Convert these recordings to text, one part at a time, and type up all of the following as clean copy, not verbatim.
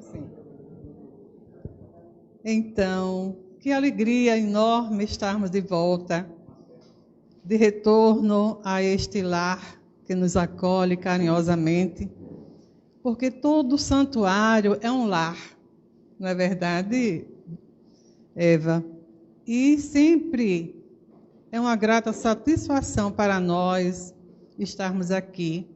Assim. Então, que alegria enorme estarmos de volta, de retorno a este lar que nos acolhe carinhosamente, porque todo santuário é um lar, não é verdade, Eva? E sempre é uma grata satisfação para nós estarmos aqui,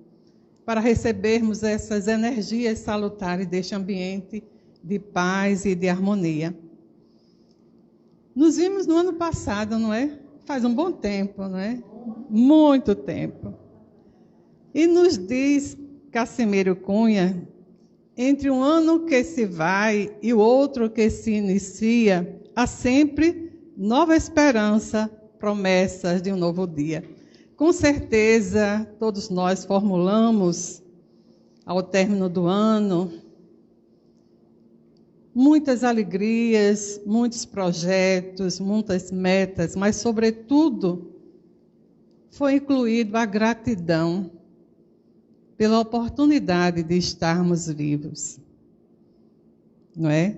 para recebermos essas energias salutares deste ambiente de paz e de harmonia. Nos vimos no ano passado, não é? Faz um bom tempo, não é? Muito tempo. E nos diz Cassimiro Cunha, entre um ano que se vai e o outro que se inicia, há sempre nova esperança, promessas de um novo dia. Com certeza, todos nós formulamos, ao término do ano, muitas alegrias, muitos projetos, muitas metas, mas, sobretudo, foi incluído a gratidão pela oportunidade de estarmos vivos. Não é?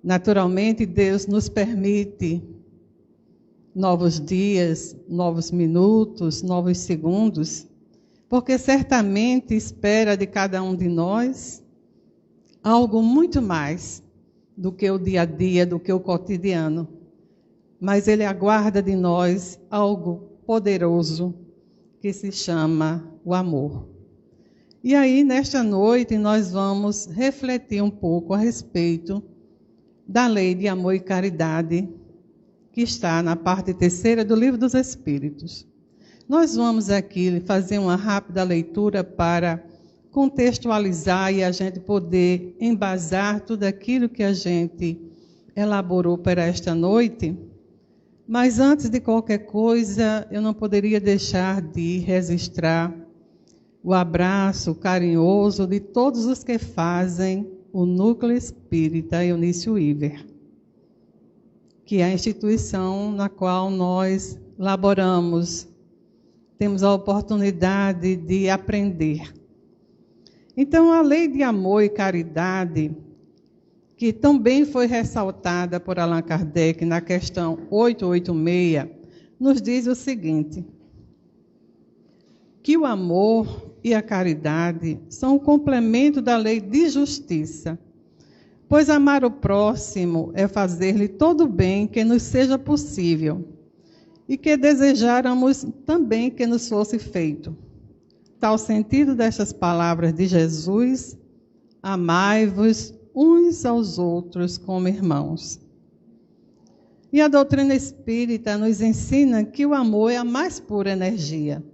Naturalmente, Deus nos permite novos dias, novos minutos, novos segundos, porque certamente espera de cada um de nós algo muito mais do que o dia a dia, do que o cotidiano. Mas Ele aguarda de nós algo poderoso que se chama o amor. E aí, nesta noite, nós vamos refletir um pouco a respeito da lei de amor e caridade, que está na parte 3ª do Livro dos Espíritos. Nós vamos aqui fazer uma rápida leitura para contextualizar e a gente poder embasar tudo aquilo que a gente elaborou para esta noite. Mas antes de qualquer coisa, eu não poderia deixar de registrar o abraço carinhoso de todos os que fazem o Núcleo Espírita Eunício Iver, que é a instituição na qual nós laboramos, temos a oportunidade de aprender. Então, a lei de amor e caridade, que também foi ressaltada por Allan Kardec na questão 886, nos diz o seguinte: que o amor e a caridade são o complemento da lei de justiça, pois amar o próximo é fazer-lhe todo o bem que nos seja possível e que desejáramos também que nos fosse feito. Tal sentido destas palavras de Jesus: amai-vos uns aos outros como irmãos. E a doutrina espírita nos ensina que o amor é a mais pura energia.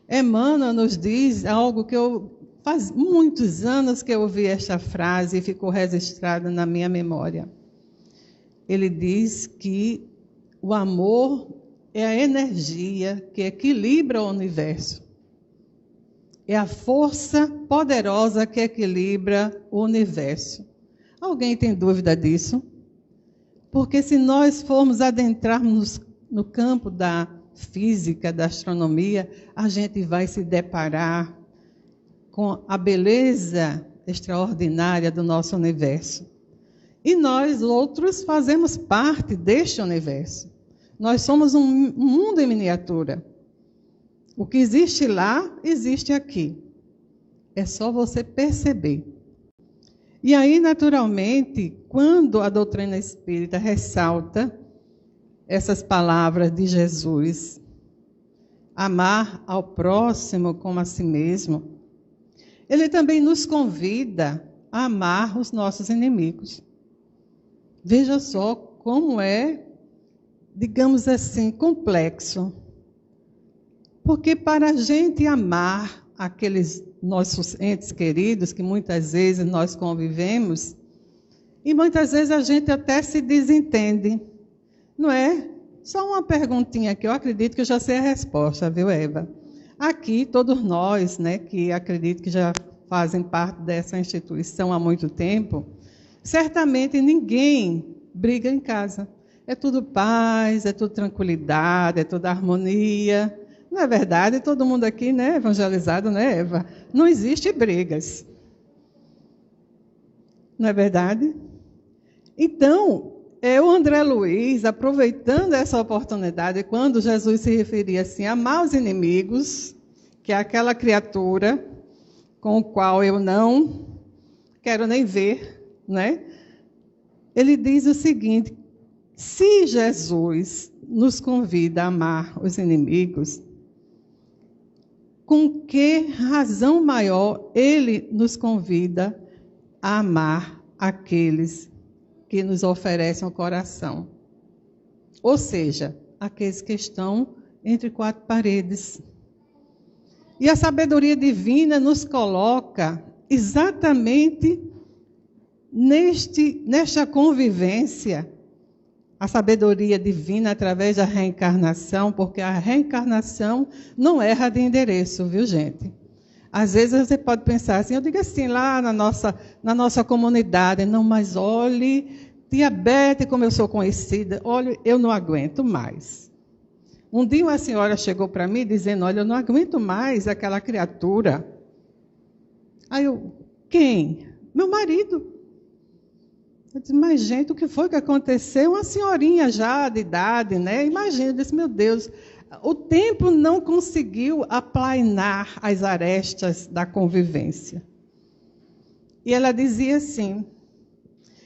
Emmanuel nos diz algo que faz muitos anos que eu ouvi esta frase e ficou registrada na minha memória. Ele diz que o amor é a energia que equilibra o universo. É a força poderosa que equilibra o universo. Alguém tem dúvida disso? Porque se nós formos adentrarmos no campo da física, da astronomia, a gente vai se deparar com a beleza extraordinária do nosso universo. E nós, outros, fazemos parte deste universo. Nós somos um mundo em miniatura. O que existe lá, existe aqui. É só você perceber. E aí, naturalmente, quando a doutrina espírita ressalta essas palavras de Jesus, amar ao próximo como a si mesmo, ele também nos convida a amar os nossos inimigos. Veja só como é, digamos assim, complexo. Porque para a gente amar aqueles nossos entes queridos, que muitas vezes nós convivemos, e muitas vezes a gente até se desentende, não é? Só uma perguntinha que eu acredito que eu já sei a resposta, viu, Eva? Aqui, todos nós, né, que acredito que já fazem parte dessa instituição há muito tempo, certamente ninguém briga em casa. É tudo paz, é tudo tranquilidade, é tudo harmonia. Não é verdade? Todo mundo aqui, né, evangelizado, né, Eva? Não existe brigas. Não é verdade? Então, o André Luiz, aproveitando essa oportunidade, quando Jesus se referia assim, amar os inimigos, que é aquela criatura com o qual eu não quero nem ver, né? Ele diz o seguinte: se Jesus nos convida a amar os inimigos, com que razão maior ele nos convida a amar aqueles que nos oferecem o coração? Ou seja, aqueles que estão entre quatro paredes. E a sabedoria divina nos coloca exatamente nesta convivência. A sabedoria divina através da reencarnação, porque a reencarnação não erra de endereço, viu, gente? Às vezes você pode pensar assim, eu digo assim, lá na nossa comunidade, não, mas olhe, tia Bete, como eu sou conhecida, olha, eu não aguento mais. Um dia uma senhora chegou para mim dizendo, olha, eu não aguento mais aquela criatura. Aí eu, quem? Meu marido. Eu disse, mas gente, o que foi que aconteceu? Uma senhorinha já de idade, né? Imagina, eu disse, meu Deus, o tempo não conseguiu aplainar as arestas da convivência. E ela dizia assim,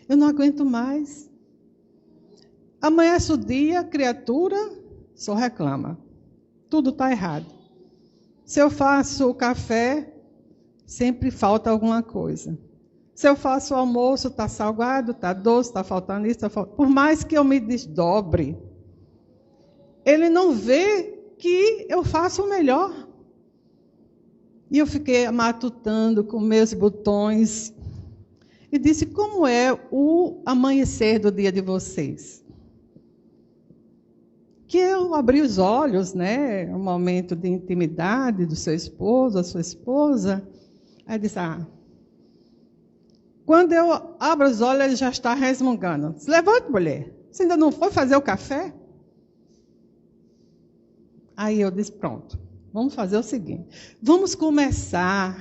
eu não aguento mais. Amanhece o dia, a criatura só reclama. Tudo está errado. Se eu faço o café, sempre falta alguma coisa. Se eu faço o almoço, está salgado, está doce, está faltando isso, Por mais que eu me desdobre, ele não vê que eu faço o melhor. E eu fiquei matutando com meus botões e disse, como é o amanhecer do dia de vocês? Que eu abri os olhos, né? Um momento de intimidade do seu esposo, a sua esposa. Aí disse, quando eu abro os olhos, ele já está resmungando. Se levante, mulher. Você ainda não foi fazer o café? Aí eu disse, pronto. Vamos fazer o seguinte. Vamos começar,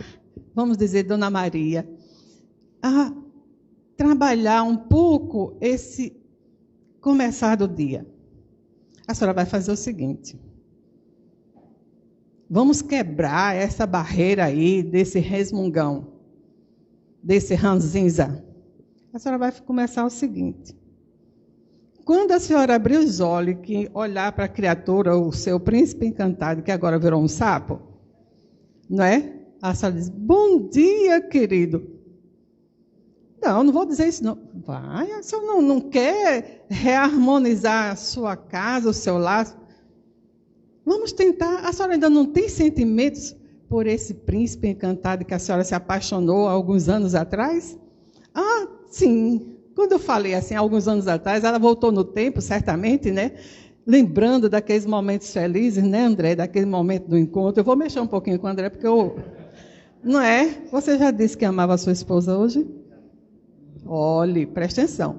vamos dizer, Dona Maria, a trabalhar um pouco esse começar do dia. A senhora vai fazer o seguinte. Vamos quebrar essa barreira aí desse resmungão. Desse ranzinza. A senhora vai começar o seguinte. Quando a senhora abrir os olhos e olhar para a criatura, o seu príncipe encantado, que agora virou um sapo, não é? A senhora diz, bom dia, querido. Não vou dizer isso não. Vai, a senhora não quer reharmonizar a sua casa, o seu lar. Vamos tentar. A senhora ainda não tem sentimentos por esse príncipe encantado que a senhora se apaixonou há alguns anos atrás? Sim. Quando eu falei assim, há alguns anos atrás, ela voltou no tempo, certamente, né? Lembrando daqueles momentos felizes, né, André? Daquele momento do encontro. Eu vou mexer um pouquinho com o André, porque não é? Você já disse que amava a sua esposa hoje? Olhe, presta atenção.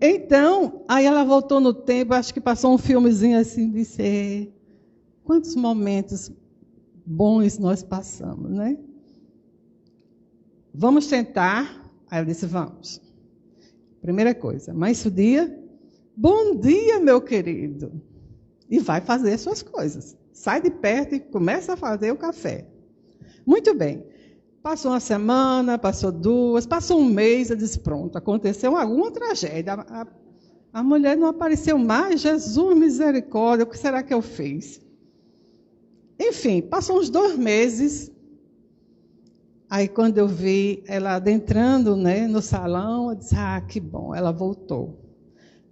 Então, aí ela voltou no tempo, acho que passou um filmezinho assim, disse, quantos momentos bons nós passamos, né? Vamos tentar. Aí eu disse, vamos. Primeira coisa, mais o dia. Bom dia, meu querido. E vai fazer as suas coisas. Sai de perto e começa a fazer o café. Muito bem. Passou uma semana, passou duas, passou um mês, eu disse, pronto, aconteceu alguma tragédia. A mulher não apareceu mais, Jesus, misericórdia, o que será que eu fiz? Enfim, passou uns 2 meses. Aí, quando eu vi ela adentrando, né, no salão, eu disse, que bom, ela voltou.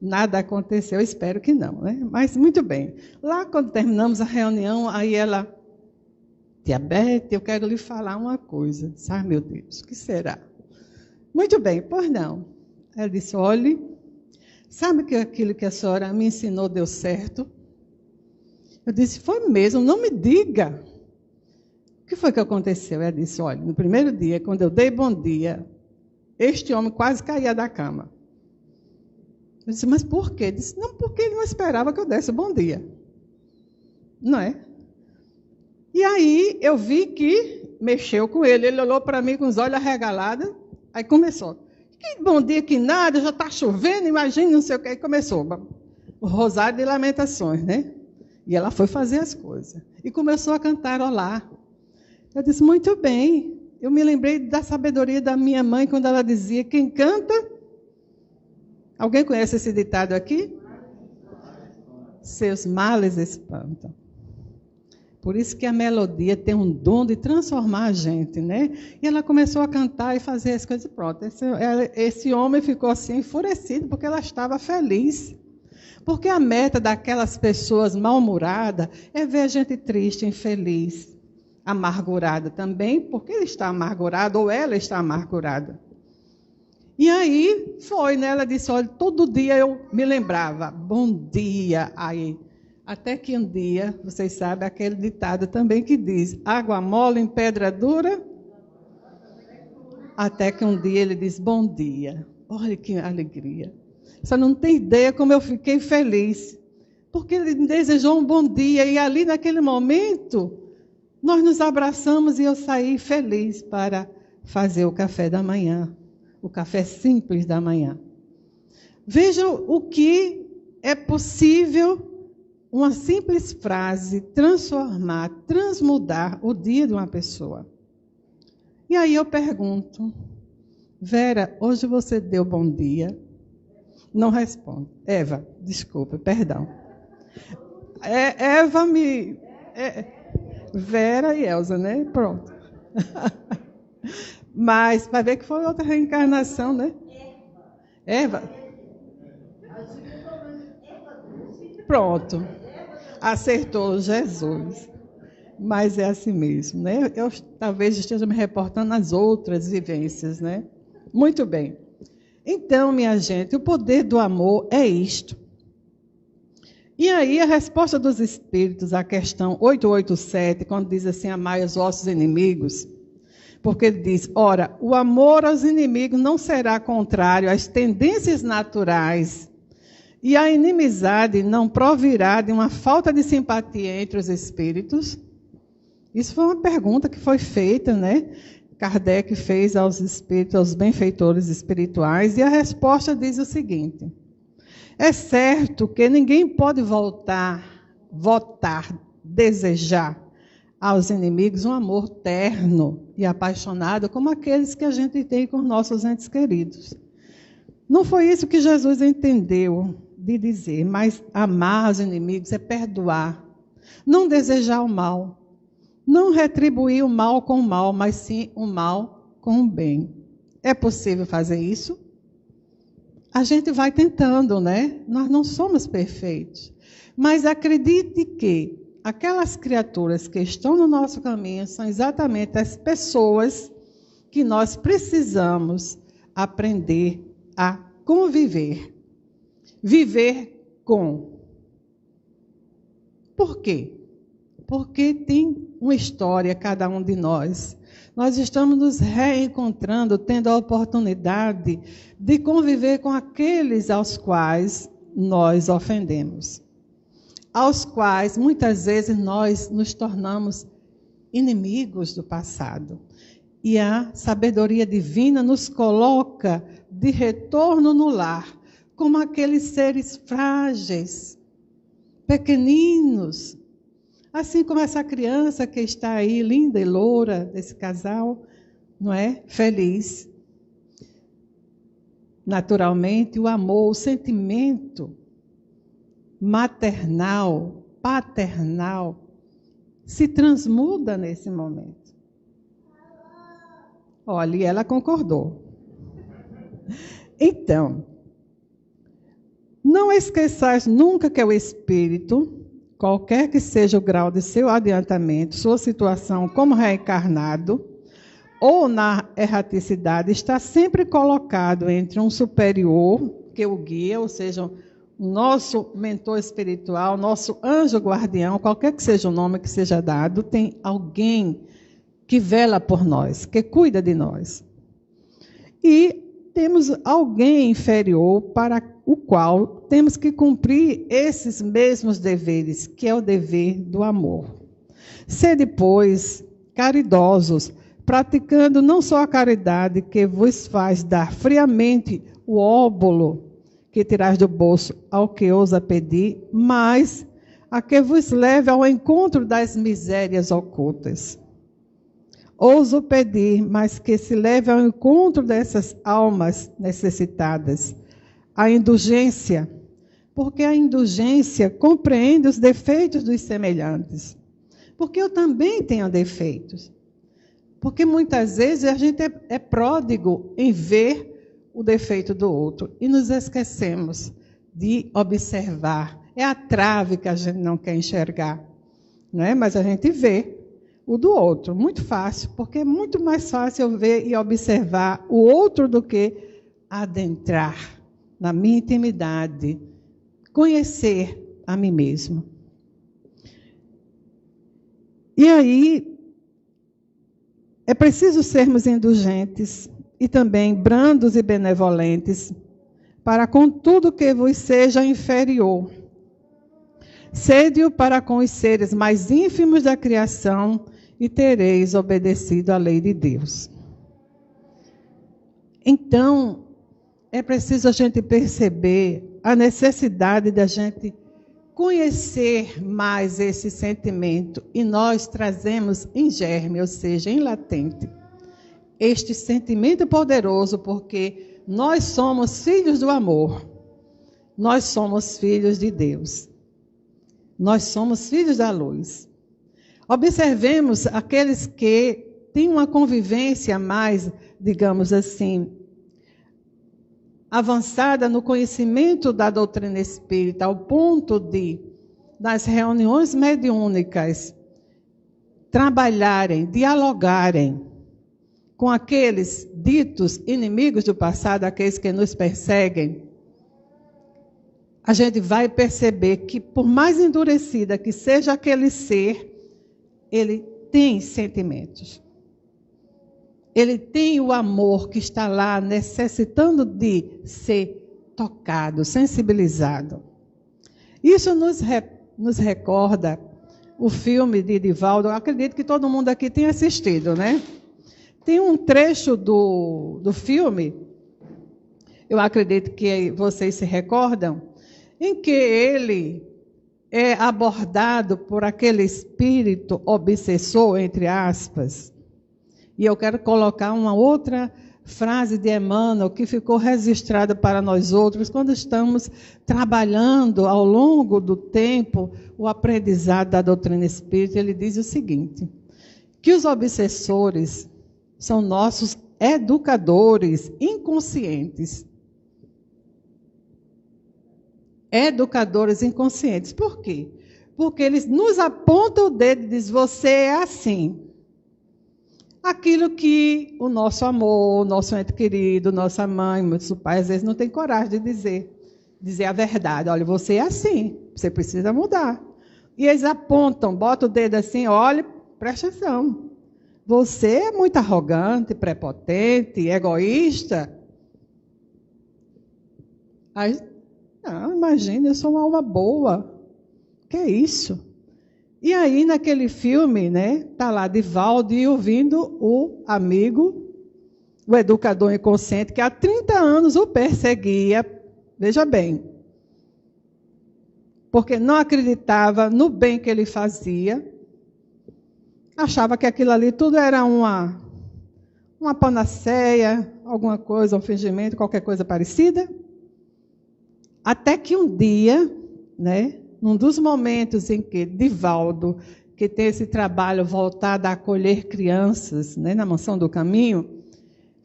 Nada aconteceu, espero que não, né? Mas, muito bem. Lá, quando terminamos a reunião, aí ela, tia Bete, eu quero lhe falar uma coisa. Eu disse, meu Deus, o que será? Muito bem, pois não. Ela disse, olhe, sabe que aquilo que a senhora me ensinou deu certo? Eu disse, foi mesmo, não me diga. O que foi que aconteceu? Ela disse, olha, no primeiro dia, quando eu dei bom dia, este homem quase caía da cama. Eu disse, mas por quê? Ele disse, não, porque ele não esperava que eu desse bom dia. Não é? E aí eu vi que mexeu com ele. Ele olhou para mim com os olhos arregalados, aí começou. Que bom dia, que nada, já está chovendo, imagina, não sei o que. Aí começou o Rosário de Lamentações, né? E ela foi fazer as coisas. E começou a cantarolar. Eu disse, muito bem. Eu me lembrei da sabedoria da minha mãe, quando ela dizia, quem canta... Alguém conhece esse ditado aqui? Seus males espantam. Por isso que a melodia tem um dom de transformar a gente, né? E ela começou a cantar e fazer as coisas. Pronto, esse homem ficou assim enfurecido, porque ela estava feliz. Porque a meta daquelas pessoas mal-humoradas é ver a gente triste, infeliz, amargurada também, porque ele está amargurado ou ela está amargurada. E aí foi, né? Ela disse, olha, todo dia eu me lembrava, bom dia, aí. Até que um dia, vocês sabem, aquele ditado também que diz, água mole em pedra dura. Até que um dia ele diz, bom dia. Olha que alegria. Você não tem ideia como eu fiquei feliz. Porque ele me desejou um bom dia. E ali naquele momento, nós nos abraçamos e eu saí feliz para fazer o café da manhã. O café simples da manhã. Vejam o que é possível uma simples frase transformar, transmudar o dia de uma pessoa. E aí eu pergunto, Vera, hoje você deu bom dia? Não responde. Eva, desculpa, perdão. Vera e Elza, né? Pronto. Mas, vai ver que foi outra reencarnação, né? Eva. Pronto. Acertou Jesus. Mas é assim mesmo, né? Eu talvez esteja me reportando nas outras vivências, né? Muito bem. Então, minha gente, o poder do amor é isto. E aí, a resposta dos Espíritos à questão 887, quando diz assim, amai os vossos inimigos, porque ele diz, ora, o amor aos inimigos não será contrário às tendências naturais e a inimizade não provirá de uma falta de simpatia entre os espíritos? Isso foi uma pergunta que foi feita, né? Kardec fez aos espíritos, aos benfeitores espirituais, e a resposta diz o seguinte, é certo que ninguém pode desejar aos inimigos um amor terno e apaixonado como aqueles que a gente tem com nossos entes queridos. Não foi isso que Jesus entendeu de dizer, mas amar os inimigos é perdoar, não desejar o mal, não retribuir o mal com o mal, mas sim o mal com o bem. É possível fazer isso? A gente vai tentando, né? Nós não somos perfeitos. Mas acredite que aquelas criaturas que estão no nosso caminho são exatamente as pessoas que nós precisamos aprender a conviver. Viver com. Por quê? Porque tem uma história, cada um de nós. Nós estamos nos reencontrando, tendo a oportunidade de conviver com aqueles aos quais nós ofendemos. Aos quais, muitas vezes, nós nos tornamos inimigos do passado. E a sabedoria divina nos coloca de retorno no lar, como aqueles seres frágeis, pequeninos, assim como essa criança que está aí, linda e loura, desse casal, não é? Feliz. Naturalmente, o amor, o sentimento maternal, paternal, se transmuda nesse momento. Olha, e ela concordou. Então, não esqueçais nunca que o Espírito, qualquer que seja o grau de seu adiantamento, sua situação como reencarnado, ou na erraticidade, está sempre colocado entre um superior, que o guia, ou seja, o nosso mentor espiritual, nosso anjo guardião, qualquer que seja o nome que seja dado, tem alguém que vela por nós, que cuida de nós. E temos alguém inferior para o qual temos que cumprir esses mesmos deveres, que é o dever do amor. Sede, pois, caridosos praticando não só a caridade que vos faz dar friamente o óbolo que tirais do bolso ao que ousa pedir, mas a que vos leve ao encontro das misérias ocultas. Ouso pedir, mas que se leve ao encontro dessas almas necessitadas. A indulgência, porque a indulgência compreende os defeitos dos semelhantes. Porque eu também tenho defeitos. Porque muitas vezes a gente é pródigo em ver o defeito do outro e nos esquecemos de observar. É a trave que a gente não quer enxergar, não é? Mas a gente vê o do outro, muito fácil, porque é muito mais fácil eu ver e observar o outro do que adentrar na minha intimidade, conhecer a mim mesmo. E aí, é preciso sermos indulgentes e também brandos e benevolentes para com tudo que vos seja inferior. Sede-o para com os seres mais ínfimos da criação e tereis obedecido à lei de Deus. Então, é preciso a gente perceber a necessidade da gente conhecer mais esse sentimento e nós trazemos em germe, ou seja, em latente, este sentimento poderoso, porque nós somos filhos do amor, nós somos filhos de Deus, nós somos filhos da luz. Observemos aqueles que têm uma convivência mais, digamos assim, avançada no conhecimento da doutrina espírita, ao ponto de, nas reuniões mediúnicas, trabalharem, dialogarem com aqueles ditos inimigos do passado, aqueles que nos perseguem, a gente vai perceber que, por mais endurecida que seja aquele ser, ele tem sentimentos. Ele tem o amor que está lá necessitando de ser tocado, sensibilizado. Isso nos recorda o filme de Divaldo. Eu acredito que todo mundo aqui tem assistido, né? Tem um trecho do filme, eu acredito que vocês se recordam, em que ele é abordado por aquele espírito obsessor, entre aspas. E eu quero colocar uma outra frase de Emmanuel que ficou registrada para nós outros quando estamos trabalhando ao longo do tempo o aprendizado da doutrina espírita. Ele diz o seguinte, que os obsessores são nossos educadores inconscientes. Educadores inconscientes. Por quê? Porque eles nos apontam o dedo e dizem, você é assim. Aquilo que o nosso amor, o nosso ente querido, nossa mãe, nosso pai, às vezes não tem coragem de dizer a verdade. Olha, você é assim, você precisa mudar. E eles apontam, botam o dedo assim, olha, presta atenção. Você é muito arrogante, prepotente, egoísta. Aí, não, imagina, eu sou uma alma boa. Que é isso? E aí, naquele filme, né, tá lá Divaldo e ouvindo o amigo, o educador inconsciente, que há 30 anos o perseguia, veja bem, porque não acreditava no bem que ele fazia, achava que aquilo ali tudo era uma panaceia, alguma coisa, um fingimento, qualquer coisa parecida. Até que um dia, né, num dos momentos em que Divaldo, que tem esse trabalho voltado a acolher crianças, né, na Mansão do Caminho,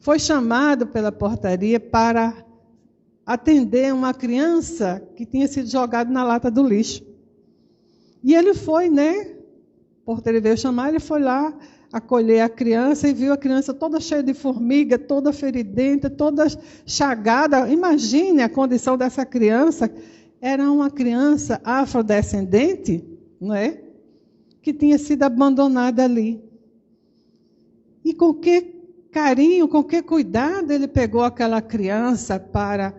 foi chamado pela portaria para atender uma criança que tinha sido jogada na lata do lixo. E ele foi, né, a portaria veio chamar, ele foi lá acolher a criança e viu a criança toda cheia de formiga, toda feridenta, toda chagada. Imagine a condição dessa criança. Era uma criança afrodescendente, não é? Que tinha sido abandonada ali. E com que carinho, com que cuidado ele pegou aquela criança para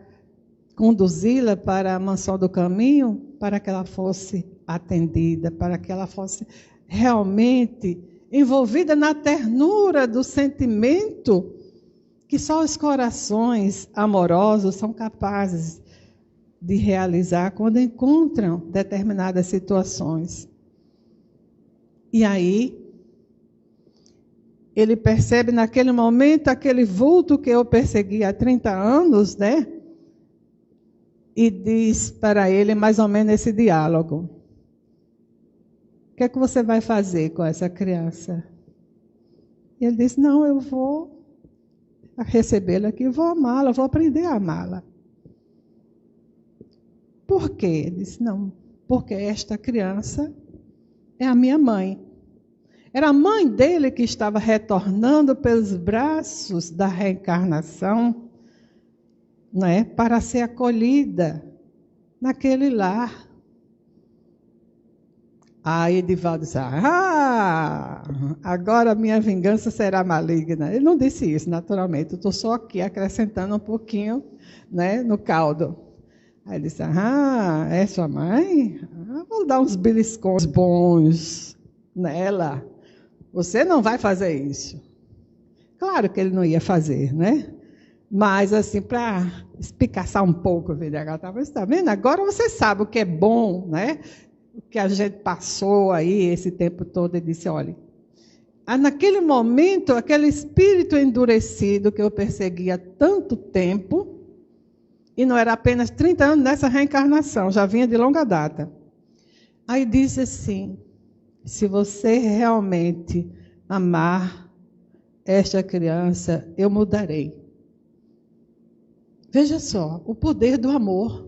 conduzi-la para a Mansão do Caminho, para que ela fosse atendida, para que ela fosse realmente envolvida na ternura do sentimento que só os corações amorosos são capazes de realizar quando encontram determinadas situações. E aí, ele percebe naquele momento aquele vulto que eu persegui há 30 anos, né? E diz para ele mais ou menos esse diálogo. O que é que você vai fazer com essa criança? E ele diz, não, eu vou recebê-la aqui, vou amá-la, vou aprender a amá-la. Por quê? Ele disse, não, porque esta criança é a minha mãe. Era a mãe dele que estava retornando pelos braços da reencarnação, né, para ser acolhida naquele lar. Aí Edivaldo disse, agora a minha vingança será maligna. Ele não disse isso, naturalmente, eu estou só aqui acrescentando um pouquinho, né, no caldo. Aí ele disse, é sua mãe? Vou dar uns beliscões bons nela. Você não vai fazer isso. Claro que ele não ia fazer, né? Mas, assim, para espicaçar um pouco, o VDH estava, está vendo? Agora você sabe o que é bom, né? O que a gente passou aí esse tempo todo. Ele disse, olha, naquele momento, aquele espírito endurecido que eu perseguia há tanto tempo, e não era apenas 30 anos nessa reencarnação, já vinha de longa data. Aí disse assim, se você realmente amar esta criança, eu mudarei. Veja só, o poder do amor.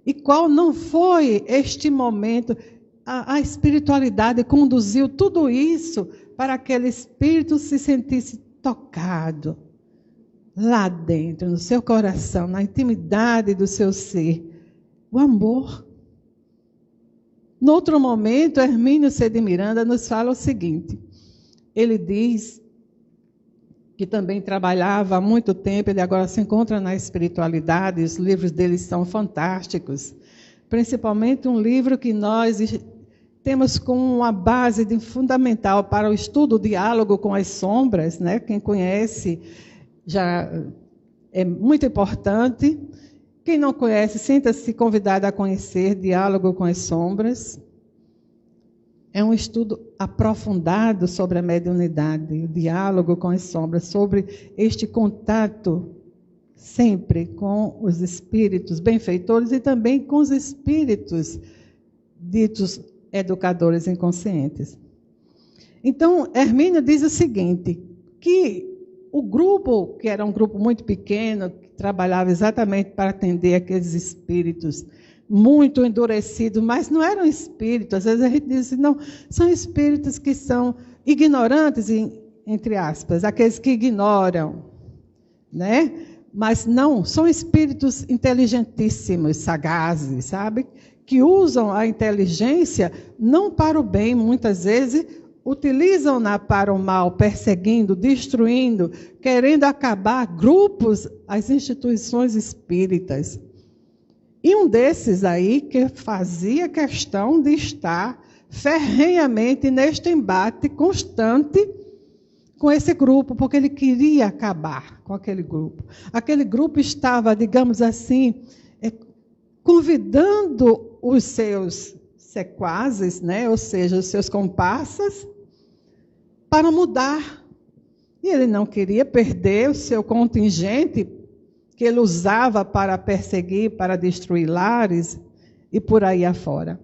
E qual não foi este momento? A espiritualidade conduziu tudo isso para aquele espírito se sentisse tocado lá dentro, no seu coração, na intimidade do seu ser. O amor. No outro momento, Hermínio C. de Miranda nos fala o seguinte. Ele diz que também trabalhava há muito tempo, ele agora se encontra na espiritualidade, os livros dele são fantásticos. Principalmente um livro que nós temos como uma base fundamental para o estudo, o diálogo com as sombras, né? Quem conhece já é muito importante. Quem não conhece, sinta-se convidado a conhecer Diálogo com as Sombras. É um estudo aprofundado sobre a mediunidade, o diálogo com as sombras, sobre este contato sempre com os espíritos benfeitores e também com os espíritos ditos educadores inconscientes. Então, Hermínio diz o seguinte, que o grupo, que era um grupo muito pequeno, que trabalhava exatamente para atender aqueles espíritos muito endurecidos, mas não eram espíritos, às vezes a gente diz assim, não, são espíritos que são ignorantes, entre aspas, aqueles que ignoram, né? Mas não, são espíritos inteligentíssimos, sagazes, sabe? Que usam a inteligência não para o bem, muitas vezes, utilizam-na para o mal, perseguindo, destruindo, querendo acabar grupos, as instituições espíritas. E um desses aí que fazia questão de estar ferrenhamente neste embate constante com esse grupo, porque ele queria acabar com aquele grupo. Aquele grupo estava, digamos assim, convidando os seus sequazes, né? Ou seja, os seus comparsas, para mudar. E ele não queria perder o seu contingente que ele usava para perseguir, para destruir lares e por aí afora.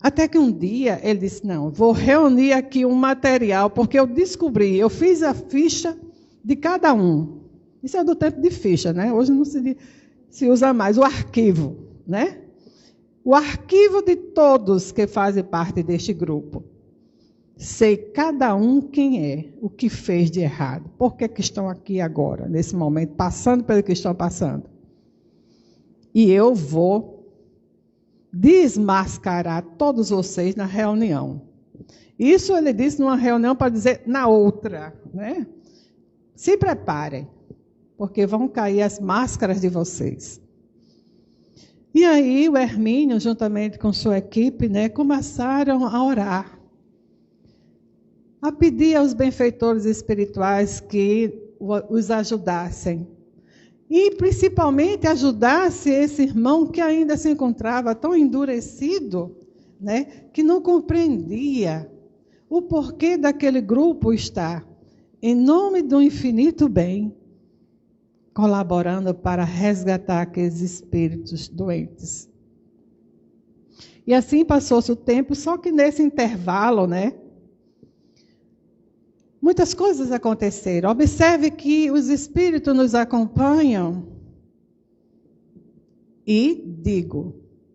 Até que um dia ele disse, não, vou reunir aqui um material, porque eu descobri, eu fiz a ficha de cada um. Isso é do tempo de ficha, né? Hoje não se usa mais, o arquivo, né? O arquivo de todos que fazem parte deste grupo. Sei cada um quem é, o que fez de errado, por que estão aqui agora, nesse momento, passando pelo que estão passando. E eu vou desmascarar todos vocês na reunião. Isso ele disse numa reunião para dizer na outra, né? Se preparem, porque vão cair as máscaras de vocês. E aí o Hermínio, juntamente com sua equipe, né, começaram a orar, a pedir aos benfeitores espirituais que os ajudassem. E principalmente ajudasse esse irmão que ainda se encontrava tão endurecido, né, que não compreendia o porquê daquele grupo estar, em nome do infinito bem, colaborando para resgatar aqueles espíritos doentes. E assim passou-se o tempo, só que nesse intervalo, né, muitas coisas aconteceram. Observe que os espíritos nos acompanham. E digo,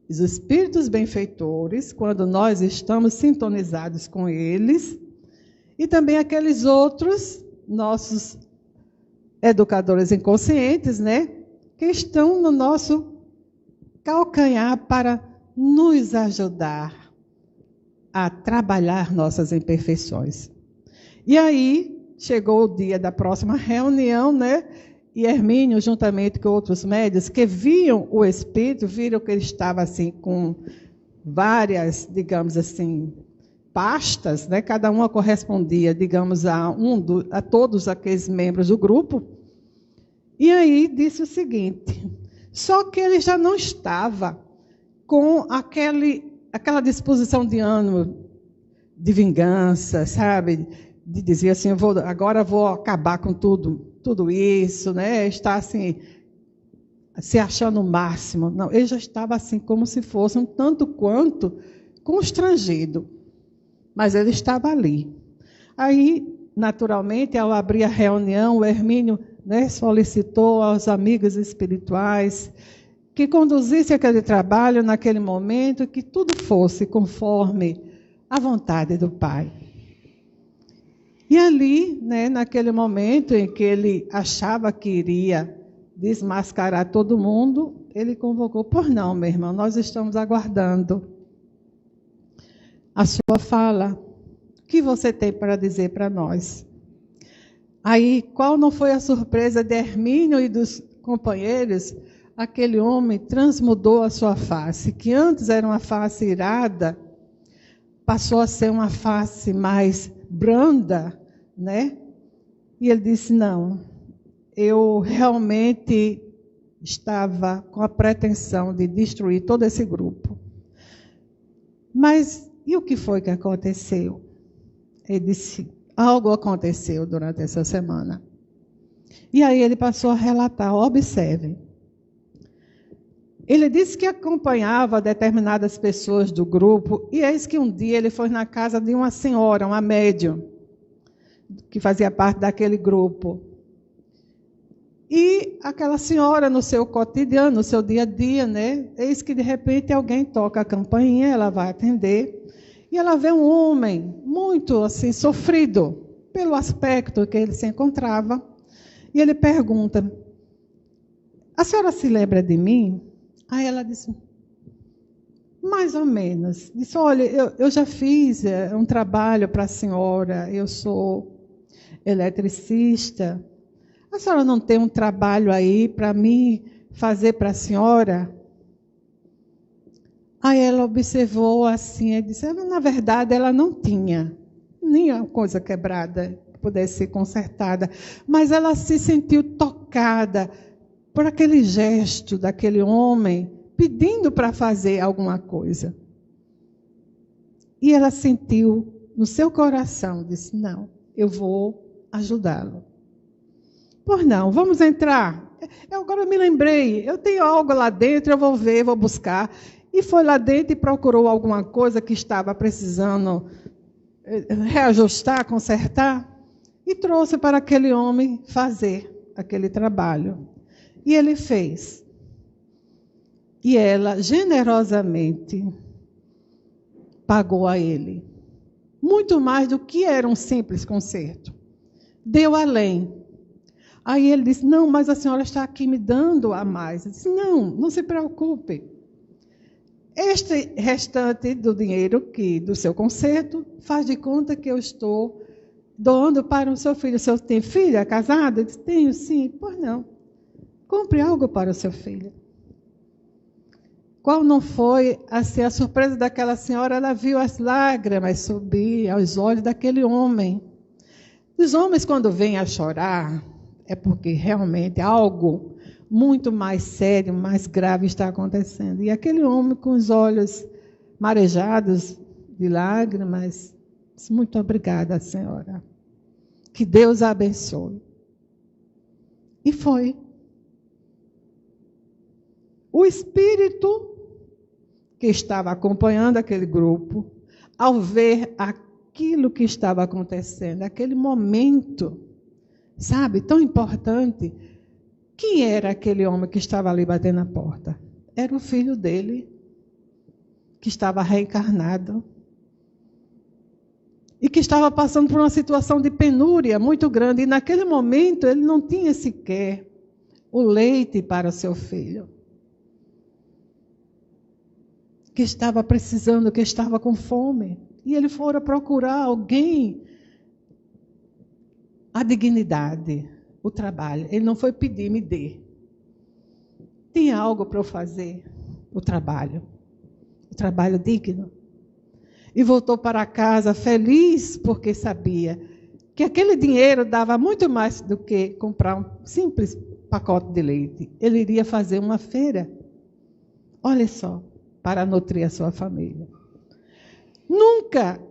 os espíritos benfeitores, quando nós estamos sintonizados com eles, e também aqueles outros, nossos educadores inconscientes, né, que estão no nosso calcanhar para nos ajudar a trabalhar nossas imperfeições. E aí, chegou o dia da próxima reunião, né? E Hermínio, juntamente com outros médios, que viam o espírito, viram que ele estava assim com várias, digamos assim, pastas, né? Cada uma correspondia, digamos, a todos aqueles membros do grupo. E aí disse o seguinte, só que ele já não estava com aquela disposição de ânimo de vingança, sabe? De dizer assim, agora vou acabar com tudo isso, né? Está assim, se achando o máximo. Não, ele já estava assim, como se fosse um tanto quanto constrangido. Mas ele estava ali. Aí, naturalmente, ao abrir a reunião, o Hermínio, né, solicitou aos amigos espirituais que conduzissem aquele trabalho naquele momento, que tudo fosse conforme a vontade do Pai. E ali, né, naquele momento em que ele achava que iria desmascarar todo mundo, ele convocou, por não, meu irmão, nós estamos aguardando a sua fala. O que você tem para dizer para nós? Aí, qual não foi a surpresa de Hermínio e dos companheiros? Aquele homem transmudou a sua face, que antes era uma face irada, passou a ser uma face mais branda, né? E ele disse, não, eu realmente estava com a pretensão de destruir todo esse grupo. Mas e o que foi que aconteceu? Ele disse, algo aconteceu durante essa semana. E aí ele passou a relatar, observem. Ele disse que acompanhava determinadas pessoas do grupo, e eis que um dia ele foi na casa de uma senhora, uma médium, que fazia parte daquele grupo. E aquela senhora, no seu cotidiano, no seu dia a dia, né? Eis que de repente alguém toca a campainha, ela vai atender, e ela vê um homem muito assim sofrido pelo aspecto que ele se encontrava. E ele pergunta, a senhora se lembra de mim? Aí ela disse, mais ou menos. Disse, olha, eu já fiz um trabalho para a senhora, eu sou eletricista. A senhora não tem um trabalho aí para mim fazer para a senhora? Aí ela observou assim, e disse, na verdade ela não tinha nenhuma coisa quebrada que pudesse ser consertada, mas ela se sentiu tocada por aquele gesto daquele homem, pedindo para fazer alguma coisa. E ela sentiu no seu coração, disse, não, eu vou ajudá-lo. Por não, vamos entrar. Eu agora me lembrei, eu tenho algo lá dentro, eu vou ver, vou buscar. E foi lá dentro e procurou alguma coisa que estava precisando reajustar, consertar, e trouxe para aquele homem fazer aquele trabalho. E ele fez. E ela, generosamente, pagou a ele. Muito mais do que era um simples conserto. Deu além. Aí ele disse, não, mas a senhora está aqui me dando a mais. Eu disse, não se preocupe. Este restante do dinheiro do seu conserto, faz de conta que eu estou doando para o seu filho. O senhor tem filho, é casado? Eu disse, tenho sim. Pois não. Compre algo para o seu filho. Qual não foi assim, a surpresa daquela senhora? Ela viu as lágrimas subir aos olhos daquele homem. Os homens, quando vêm a chorar, é porque realmente algo muito mais sério, mais grave está acontecendo. E aquele homem com os olhos marejados de lágrimas, disse: muito obrigada, senhora. Que Deus a abençoe. E foi. O espírito que estava acompanhando aquele grupo, ao ver aquilo que estava acontecendo, aquele momento, sabe, tão importante. Quem era aquele homem que estava ali batendo na porta? Era o filho dele, que estava reencarnado e que estava passando por uma situação de penúria muito grande. E naquele momento ele não tinha sequer o leite para seu filho, que estava precisando, que estava com fome. E ele fora procurar alguém, a dignidade, o trabalho. Ele não foi pedir: me dê. Tem algo para eu fazer? O trabalho digno. E voltou para casa feliz, porque sabia que aquele dinheiro dava muito mais do que comprar um simples pacote de leite. Ele iria fazer uma feira, olha só, para nutrir a sua família. Nunca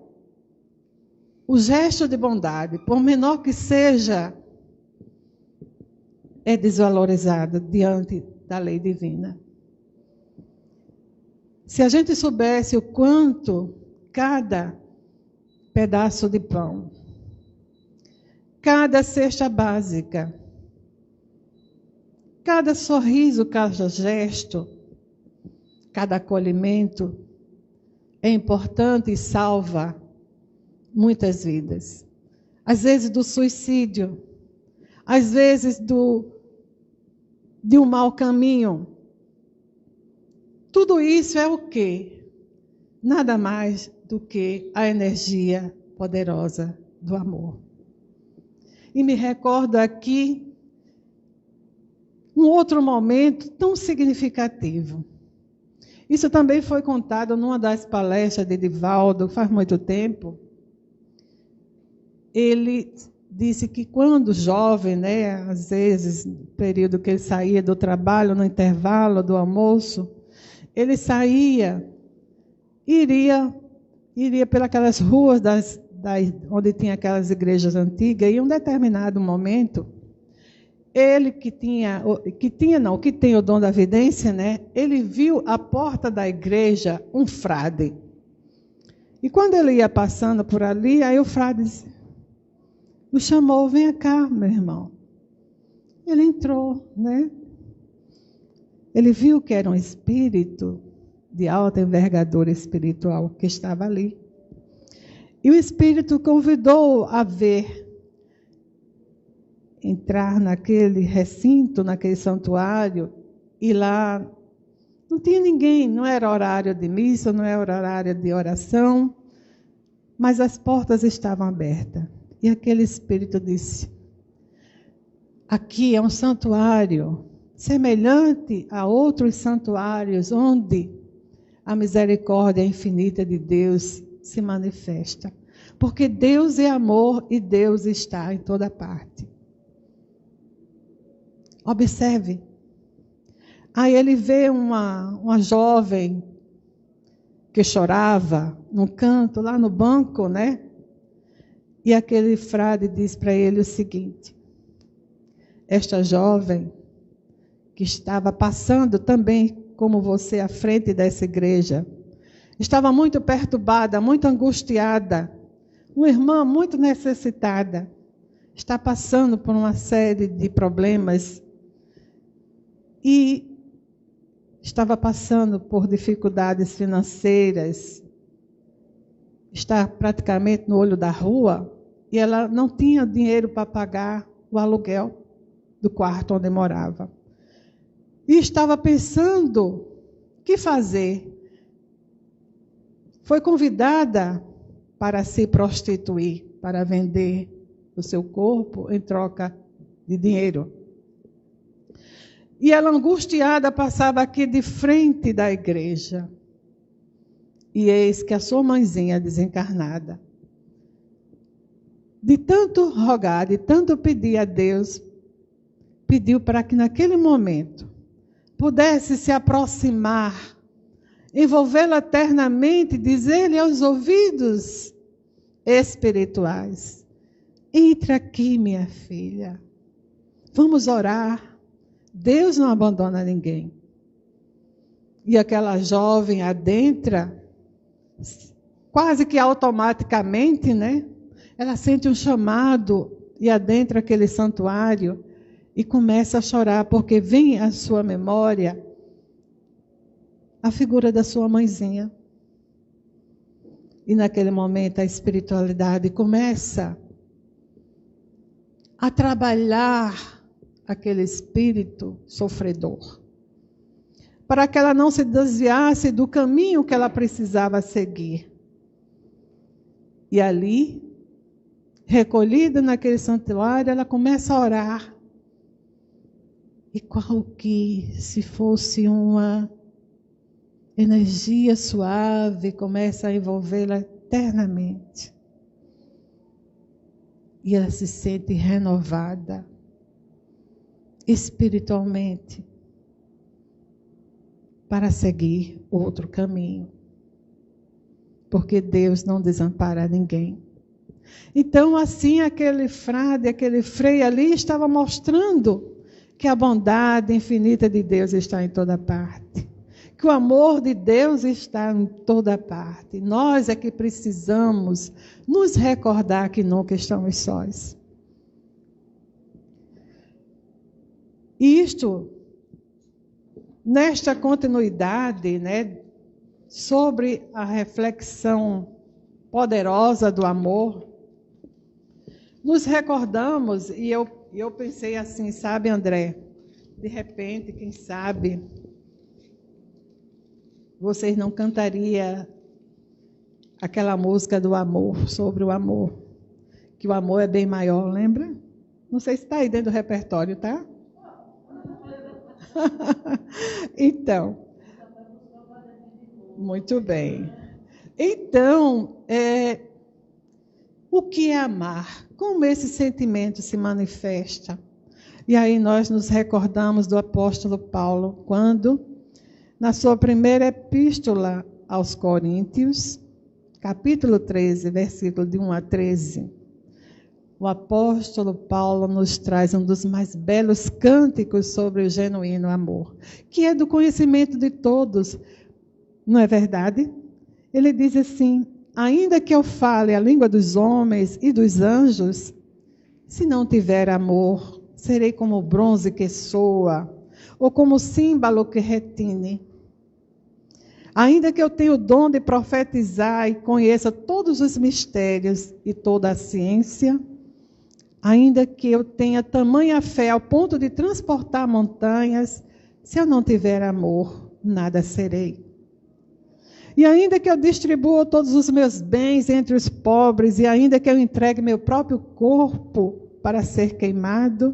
o gesto de bondade, por menor que seja, é desvalorizado diante da lei divina. Se a gente soubesse o quanto cada pedaço de pão, cada cesta básica, cada sorriso, cada gesto, cada acolhimento é importante e salva muitas vidas. Às vezes do suicídio, às vezes de um mau caminho. Tudo isso é o quê? Nada mais do que a energia poderosa do amor. E me recordo aqui um outro momento tão significativo. Isso também foi contado numa das palestras de Divaldo, faz muito tempo. Ele disse que quando jovem, né, às vezes, no período que ele saía do trabalho, no intervalo do almoço, ele saía, iria pelas ruas onde tinha aquelas igrejas antigas, e em um determinado momento, ele que tem o dom da vidência, né? Ele viu à porta da igreja um frade. E quando ele ia passando por ali, aí o frade o chamou: venha cá, meu irmão. Ele entrou, né? Ele viu que era um espírito de alta envergadura espiritual que estava ali. E o espírito convidou a ver, entrar naquele recinto, naquele santuário, e lá não tinha ninguém, não era horário de missa, não era horário de oração, mas as portas estavam abertas. E aquele espírito disse: aqui é um santuário semelhante a outros santuários onde a misericórdia infinita de Deus se manifesta. Porque Deus é amor e Deus está em toda parte. Observe. Aí ele vê uma jovem que chorava num canto, lá no banco, né? E aquele frade diz para ele o seguinte: esta jovem que estava passando também, como você, à frente dessa igreja, estava muito perturbada, muito angustiada, uma irmã muito necessitada, está passando por uma série de problemas e estava passando por dificuldades financeiras, está praticamente no olho da rua, e ela não tinha dinheiro para pagar o aluguel do quarto onde morava. E estava pensando o que fazer. Foi convidada para se prostituir, para vender o seu corpo em troca de dinheiro. E ela, angustiada, passava aqui de frente da igreja. E eis que a sua mãezinha desencarnada, de tanto rogar, de tanto pedir a Deus, pediu para que naquele momento pudesse se aproximar, envolvê-la eternamente, dizer-lhe aos ouvidos espirituais: entre aqui, minha filha, vamos orar, Deus não abandona ninguém. E aquela jovem adentra, quase que automaticamente, né? Ela sente um chamado e adentra aquele santuário e começa a chorar, porque vem à sua memória a figura da sua mãezinha. E naquele momento a espiritualidade começa a trabalhar aquele espírito sofredor, para que ela não se desviasse do caminho que ela precisava seguir. E ali, recolhida naquele santuário, ela começa a orar. E qual que, se fosse uma energia suave, começa a envolvê-la eternamente. E ela se sente renovada espiritualmente para seguir outro caminho. Porque Deus não desampara ninguém. Então, assim, aquele frade, aquele frei ali estava mostrando que a bondade infinita de Deus está em toda parte. Que o amor de Deus está em toda parte. Nós é que precisamos nos recordar que nunca estamos sós. E isto, nesta continuidade, né, sobre a reflexão poderosa do amor, nos recordamos, e eu pensei assim, sabe, André, de repente, quem sabe, vocês não cantariam aquela música do amor, sobre o amor, que o amor é bem maior, lembra? Não sei se está aí dentro do repertório, tá? Então, muito bem. Então, o que é amar? Como esse sentimento se manifesta? E aí nós nos recordamos do apóstolo Paulo, quando, na sua primeira epístola aos Coríntios, capítulo 13, versículo de 1 a 13, o apóstolo Paulo nos traz um dos mais belos cânticos sobre o genuíno amor, que é do conhecimento de todos, não é verdade? Ele diz assim: ainda que eu fale a língua dos homens e dos anjos, se não tiver amor, serei como o bronze que soa, ou como o símbolo que retine. Ainda que eu tenha o dom de profetizar e conheça todos os mistérios e toda a ciência, ainda que eu tenha tamanha fé ao ponto de transportar montanhas, se eu não tiver amor, nada serei. E ainda que eu distribua todos os meus bens entre os pobres, e ainda que eu entregue meu próprio corpo para ser queimado,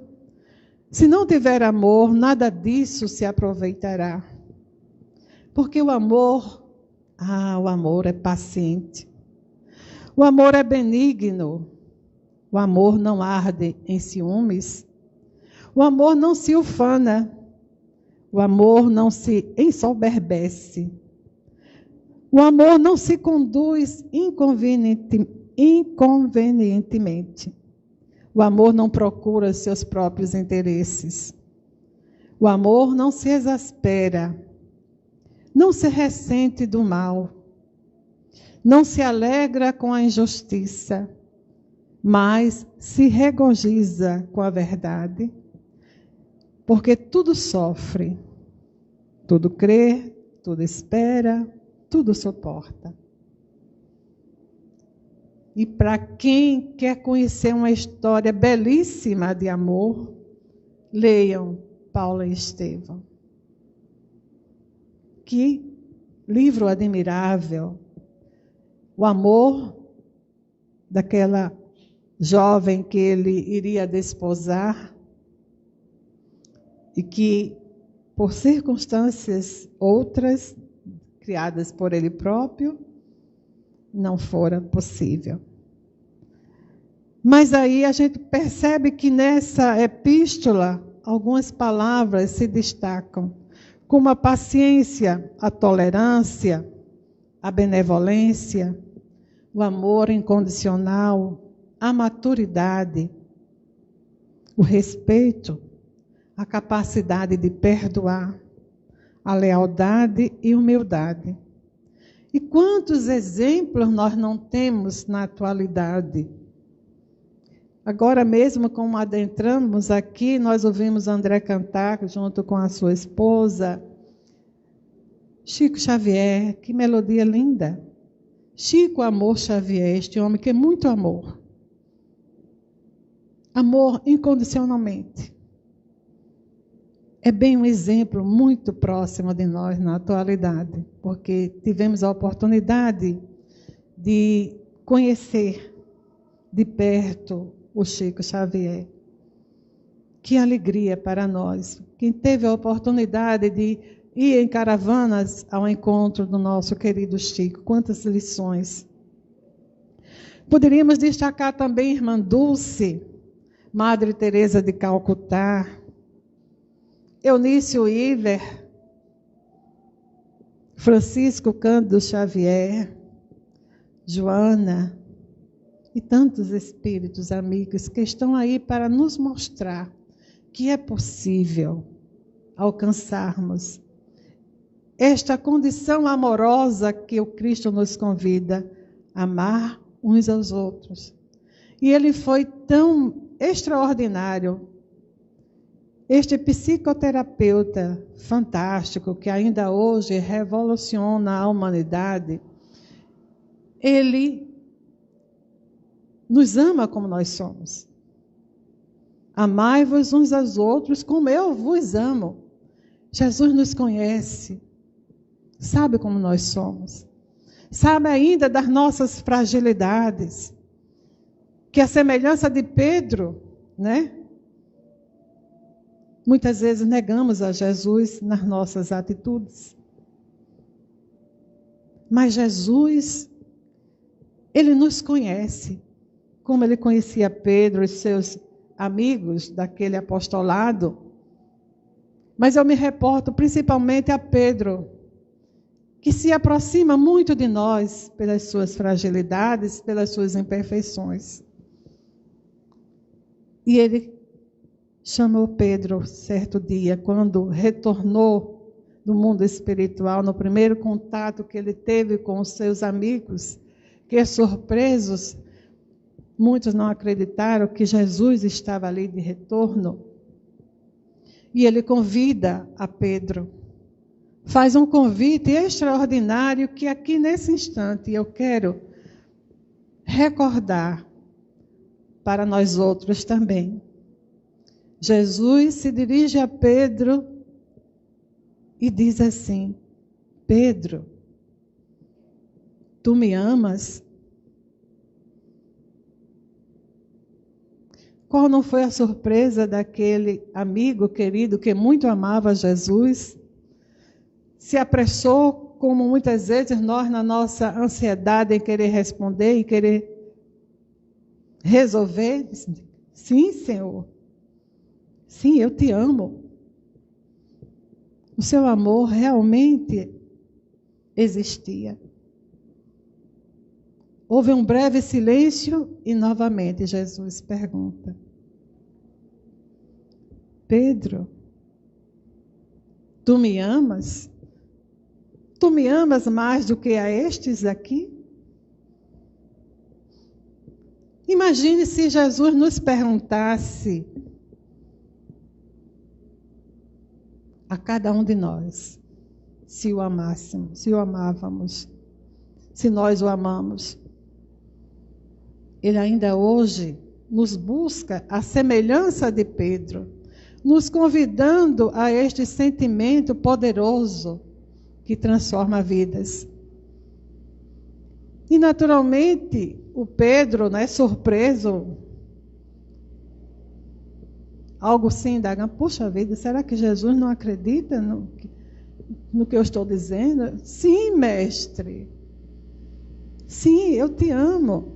se não tiver amor, nada disso se aproveitará. Porque o amor é paciente. O amor é benigno. O amor não arde em ciúmes. O amor não se ufana. O amor não se ensoberbece. O amor não se conduz inconvenientemente. O amor não procura seus próprios interesses. O amor não se exaspera. Não se ressente do mal. Não se alegra com a injustiça, mas se regozija com a verdade, porque tudo sofre, tudo crê, tudo espera, tudo suporta. E para quem quer conhecer uma história belíssima de amor, leiam Paulo e Estevão. Que livro admirável! O amor daquela jovem que ele iria desposar e que por circunstâncias outras, criadas por ele próprio, não fora possível. Mas aí a gente percebe que nessa epístola, algumas palavras se destacam, como a paciência, a tolerância, a benevolência, o amor incondicional, a maturidade, o respeito, a capacidade de perdoar, a lealdade e humildade. E quantos exemplos nós não temos na atualidade? Agora mesmo, como adentramos aqui, nós ouvimos André cantar junto com a sua esposa, Chico Xavier, que melodia linda. Chico Amor Xavier, este homem que é muito amor. Amor incondicionalmente. É bem um exemplo muito próximo de nós na atualidade, porque tivemos a oportunidade de conhecer de perto o Chico Xavier. Que alegria para nós. Quem teve a oportunidade de ir em caravanas ao encontro do nosso querido Chico, quantas lições. Poderíamos destacar também Irmã Dulce, Madre Teresa de Calcutá, Eunício Iver, Francisco Cândido Xavier, Joana e tantos espíritos amigos que estão aí para nos mostrar que é possível alcançarmos esta condição amorosa que o Cristo nos convida a amar uns aos outros. E ele foi tão extraordinário, este psicoterapeuta fantástico que ainda hoje revoluciona a humanidade. Ele nos ama como nós somos. Amai-vos uns aos outros como eu vos amo. Jesus nos conhece, sabe como nós somos, sabe ainda das nossas fragilidades, que a semelhança de Pedro, né? Muitas vezes negamos a Jesus nas nossas atitudes. Mas Jesus, ele nos conhece, como ele conhecia Pedro e seus amigos daquele apostolado. Mas eu me reporto principalmente a Pedro, que se aproxima muito de nós pelas suas fragilidades, pelas suas imperfeições. E ele chamou Pedro certo dia, quando retornou do mundo espiritual, no primeiro contato que ele teve com os seus amigos, que surpresos, muitos não acreditaram que Jesus estava ali de retorno. E ele convida a Pedro, faz um convite extraordinário que aqui nesse instante eu quero recordar para nós outros também. Jesus se dirige a Pedro e diz assim: Pedro, tu me amas? Qual não foi a surpresa daquele amigo querido que muito amava Jesus? Se apressou, como muitas vezes nós, na nossa ansiedade em querer responder e querer resolver. Sim, Senhor. Sim, eu te amo. O seu amor realmente existia. Houve um breve silêncio e novamente Jesus pergunta: Pedro, tu me amas? Tu me amas mais do que a estes aqui? Imagine se Jesus nos perguntasse a cada um de nós se o amássemos, se o amávamos, se nós o amamos. Ele ainda hoje nos busca a semelhança de Pedro, nos convidando a este sentimento poderoso que transforma vidas. E naturalmente, o Pedro, surpreso, algo se indagando, puxa vida, será que Jesus não acredita no que eu estou dizendo? Sim, mestre. Sim, eu te amo.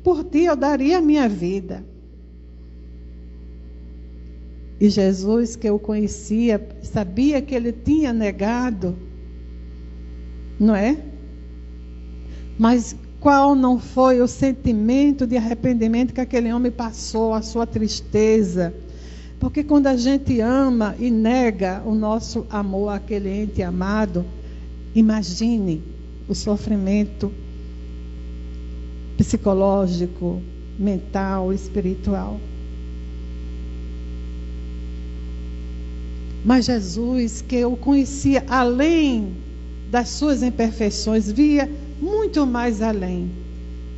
Por ti eu daria a minha vida. E Jesus, que eu conhecia, sabia que ele tinha negado, não é? Mas qual não foi o sentimento de arrependimento que aquele homem passou, a sua tristeza? Porque quando a gente ama e nega o nosso amor àquele ente amado, imagine o sofrimento psicológico, mental, espiritual. Mas Jesus, que eu conhecia além das suas imperfeições, via muito mais além.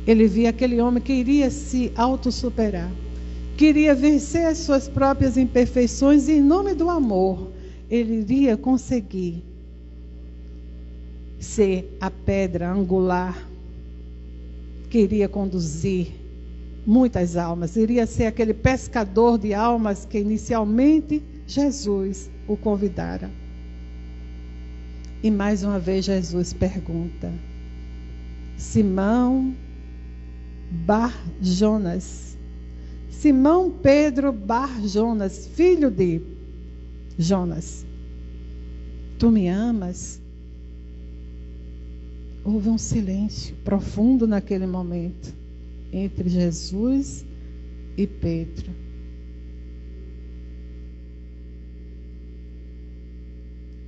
Ele via aquele homem que iria se autossuperar, queria vencer as suas próprias imperfeições e, em nome do amor, ele iria conseguir ser a pedra angular que iria conduzir muitas almas, iria ser aquele pescador de almas que inicialmente Jesus o convidara. E mais uma vez Jesus pergunta: Simão Bar-Jonas, Simão Pedro Bar-Jonas, filho de Jonas, tu me amas? Houve um silêncio profundo naquele momento entre Jesus e Pedro.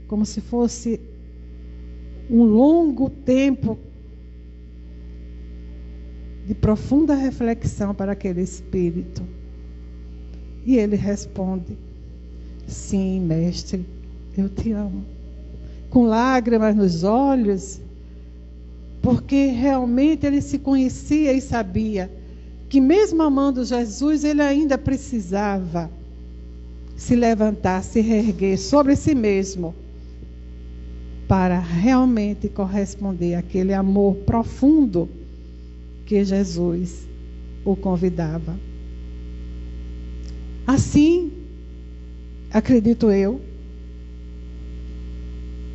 Como se fosse um longo tempo de profunda reflexão para aquele espírito. E ele responde: sim, mestre, eu te amo. Com lágrimas nos olhos, porque realmente ele se conhecia e sabia que mesmo amando Jesus, ele ainda precisava se levantar, se reerguer sobre si mesmo, para realmente corresponder àquele amor profundo que Jesus o convidava. Assim, acredito eu,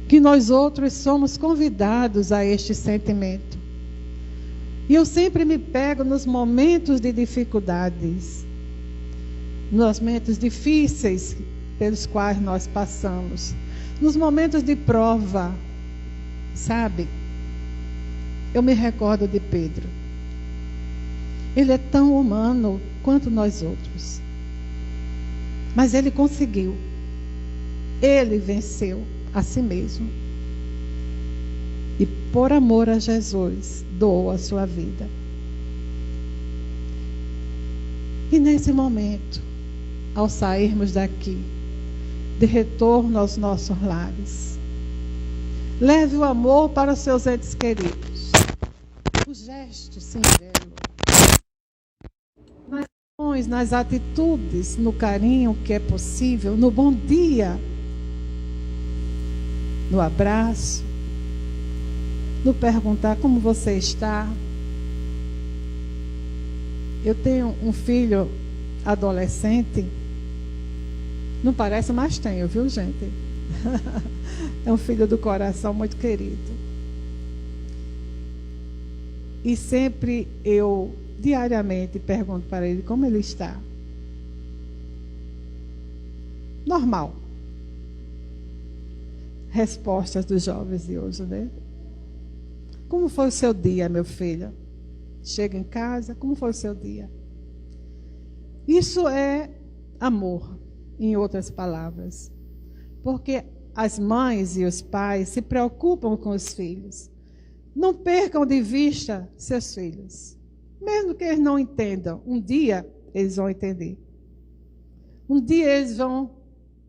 que nós outros somos convidados a este sentimento. E eu sempre me pego nos momentos de dificuldades, nos momentos difíceis pelos quais nós passamos, nos momentos de prova, sabe? Eu me recordo de Pedro. Ele é tão humano quanto nós outros. Mas ele conseguiu. Ele venceu a si mesmo. E por amor a Jesus, doou a sua vida. E nesse momento, ao sairmos daqui, de retorno aos nossos lares, leve o amor para os seus entes queridos. O gesto singelo. Nas ações, nas atitudes, no carinho que é possível, no bom dia, no abraço, no perguntar como você está. Eu tenho um filho adolescente, não parece, mas tenho, viu, gente? É um filho do coração muito querido. E sempre eu, diariamente, pergunto para ele como ele está. Normal. Respostas dos jovens de hoje, né? Como foi o seu dia, meu filho? Chega em casa, como foi o seu dia? Isso é amor, em outras palavras. Porque as mães e os pais se preocupam com os filhos. Não percam de vista seus filhos. Mesmo que eles não entendam, um dia eles vão entender. Um dia eles vão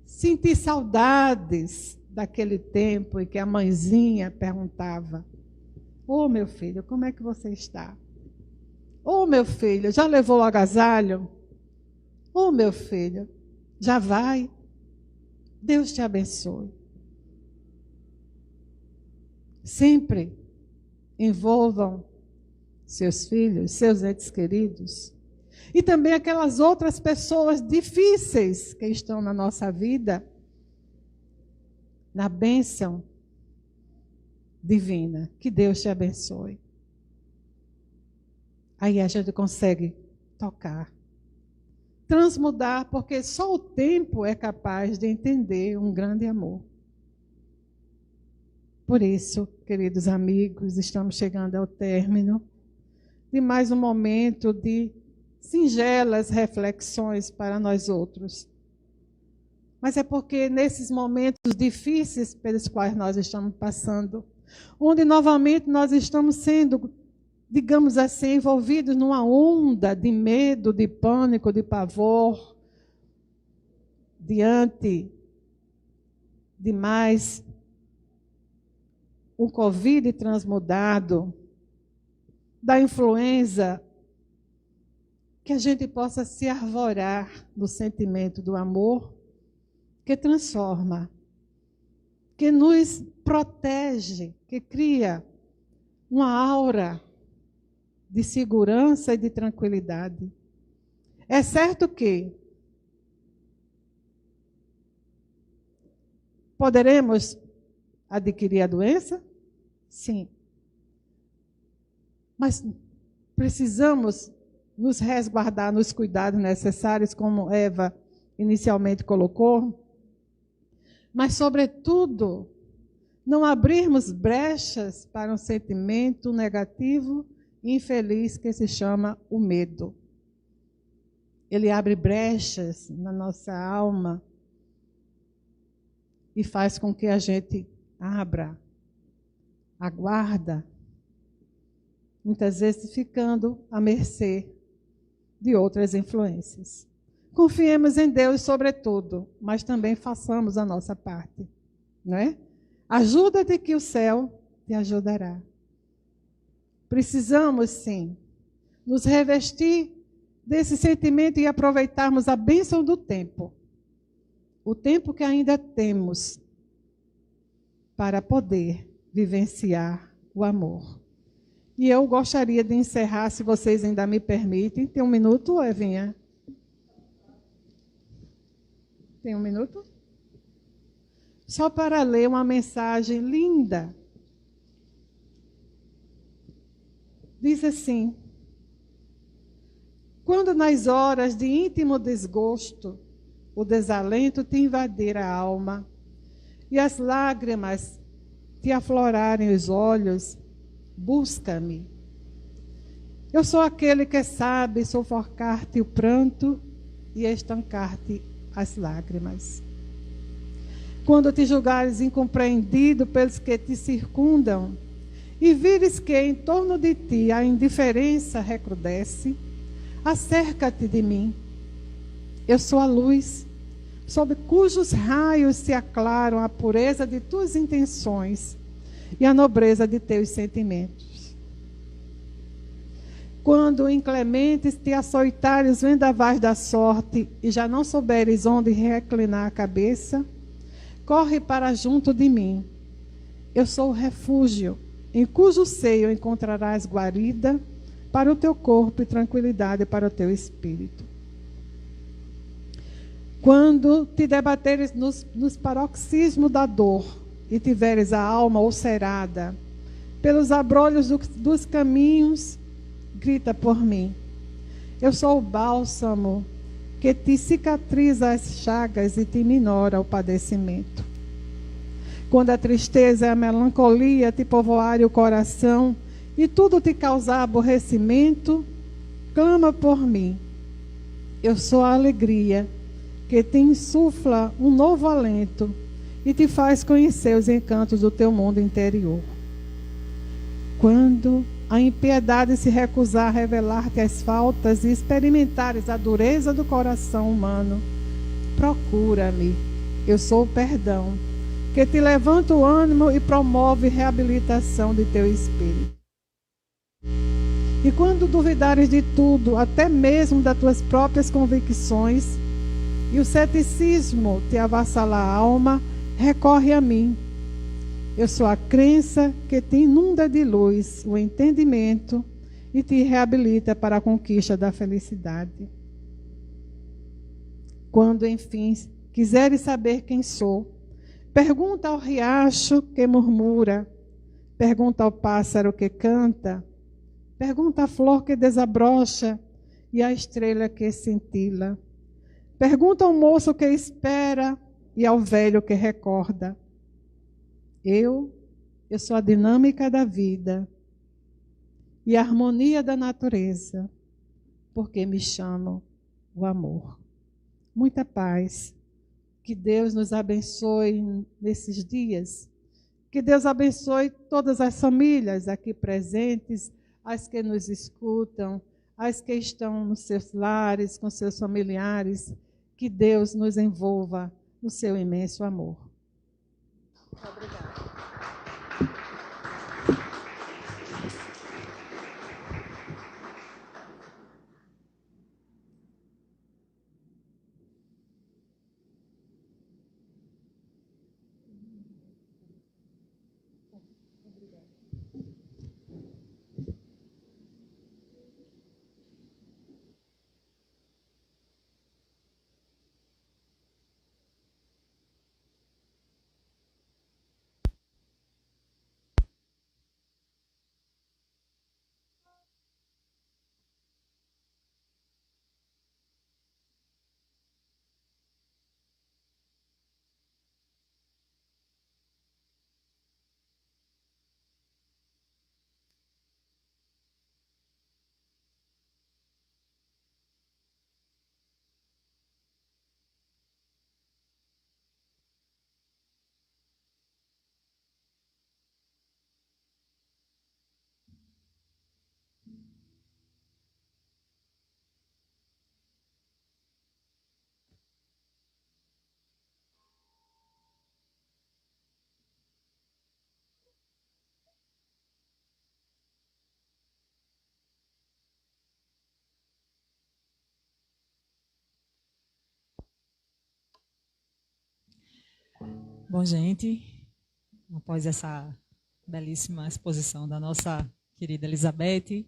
sentir saudades daquele tempo em que a mãezinha perguntava: ô meu filho, como é que você está? Ô meu filho, já levou o agasalho? Ô meu filho, já vai? Deus te abençoe. Sempre envolvam seus filhos, seus entes queridos, E também aquelas outras pessoas difíceis que estão na nossa vida, na bênção divina. Que Deus te abençoe. Aí a gente consegue tocar, transmudar, porque só o tempo é capaz de entender um grande amor. Por isso, queridos amigos, estamos chegando ao término de mais um momento de singelas reflexões para nós outros. Mas é porque nesses momentos difíceis pelos quais nós estamos passando, onde novamente nós estamos sendo, digamos assim, envolvidos numa onda de medo, de pânico, de pavor, diante de mais um Covid transmudado, da influenza, que a gente possa se arvorar no sentimento do amor que transforma, que nos protege, que cria uma aura de segurança e de tranquilidade. É certo que poderemos adquirir a doença? Sim. Mas precisamos nos resguardar nos cuidados necessários, como Eva inicialmente colocou. Mas, sobretudo, não abrirmos brechas para um sentimento negativo e infeliz que se chama o medo. Ele abre brechas na nossa alma e faz com que a gente abra a guarda, muitas vezes ficando à mercê de outras influências. Confiemos em Deus sobretudo, mas também façamos a nossa parte, não é? Ajuda-te que o céu te ajudará. Precisamos, sim, nos revestir desse sentimento e aproveitarmos a bênção do tempo. O tempo que ainda temos para poder vivenciar o amor. E eu gostaria de encerrar, se vocês ainda me permitem. Tem um minuto, Evinha? Tem um minuto? Só para ler uma mensagem linda. Diz assim: quando nas horas de íntimo desgosto, o desalento te invadir a alma e as lágrimas te aflorarem os olhos, busca-me. Eu sou aquele que sabe sufocar-te o pranto e estancar-te as lágrimas. Quando te julgares incompreendido pelos que te circundam e vires que em torno de ti a indiferença recrudesce, acerca-te de mim. Eu sou a luz, sob cujos raios se aclaram a pureza de tuas intenções e a nobreza de teus sentimentos. Quando inclementes te açoitares os vendavais da sorte e já não souberes onde reclinar a cabeça, corre para junto de mim. Eu sou o refúgio, em cujo seio encontrarás guarida para o teu corpo e tranquilidade para o teu espírito. Quando te debateres nos paroxismos da dor e tiveres a alma ulcerada pelos abrolhos dos caminhos, grita por mim. Eu sou o bálsamo que te cicatriza as chagas e te minora o padecimento. Quando a tristeza e a melancolia te povoarem o coração e tudo te causar aborrecimento, clama por mim. Eu sou a alegria que te insufla um novo alento e te faz conhecer os encantos do teu mundo interior. Quando a impiedade se recusar a revelar-te as faltas e experimentares a dureza do coração humano, procura-me. Eu sou o perdão, que te levanta o ânimo e promove reabilitação de teu espírito. E quando duvidares de tudo, até mesmo das tuas próprias convicções, e o ceticismo te avassalar a alma, recorre a mim. Eu sou a crença que te inunda de luz, o entendimento e te reabilita para a conquista da felicidade. Quando, enfim, quiseres saber quem sou, pergunta ao riacho que murmura, pergunta ao pássaro que canta, pergunta à flor que desabrocha e à estrela que cintila. Pergunta ao moço que espera e ao velho que recorda. Eu sou a dinâmica da vida e a harmonia da natureza, porque me chamo o amor. Muita paz. Que Deus nos abençoe nesses dias. Que Deus abençoe todas as famílias aqui presentes, as que nos escutam, as que estão nos seus lares, com seus familiares. Que Deus nos envolva no seu imenso amor. Obrigada. Bom, gente, após essa belíssima exposição da nossa querida Elizabeth,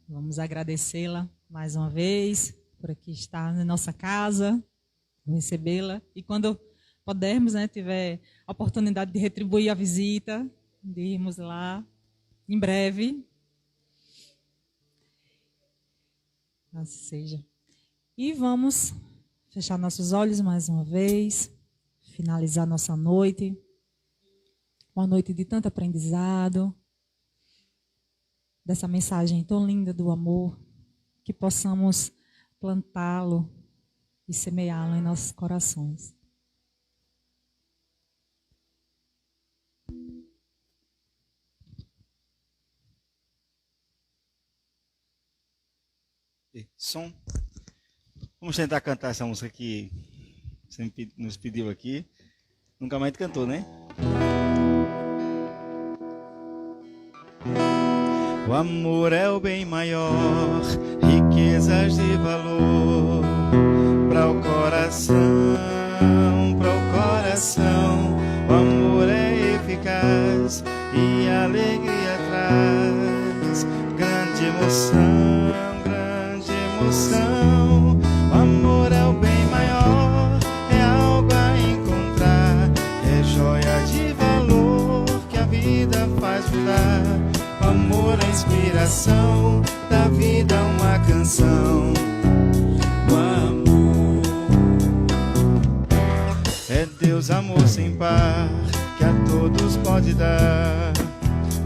vamos agradecê-la mais uma vez por aqui estar na nossa casa, recebê-la. E quando pudermos, tiver a oportunidade de retribuir a visita, de irmos lá em breve. Assim seja. E vamos fechar nossos olhos mais uma vez, finalizar nossa noite, uma noite de tanto aprendizado, dessa mensagem tão linda do amor, que possamos plantá-lo e semeá-lo em nossos corações. Som. Vamos tentar cantar essa música que você nos pediu aqui. Nunca mais cantou, né? O amor é o bem maior, riquezas de valor para o coração, para o coração. O amor é eficaz e a alegria traz grande emoção, grande emoção. O amor é o bem maior, é algo a encontrar, é joia de valor que a vida faz mudar. O amor é inspiração, da vida uma canção. O amor é Deus, amor sem par, que a todos pode dar.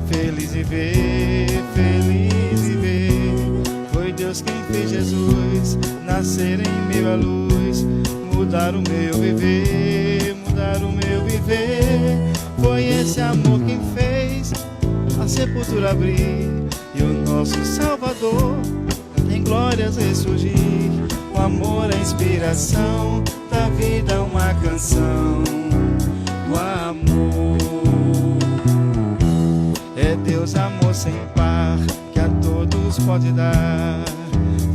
Feliz viver, feliz viver. Foi Deus quem fez Jesus nascer em meio à luz, mudar o meu viver, mudar o meu viver. Foi esse amor quem fez a sepultura abrir e o nosso Salvador em glórias ressurgir. O amor é inspiração, da vida uma canção. O amor é Deus, amor sem par, que a todos pode dar.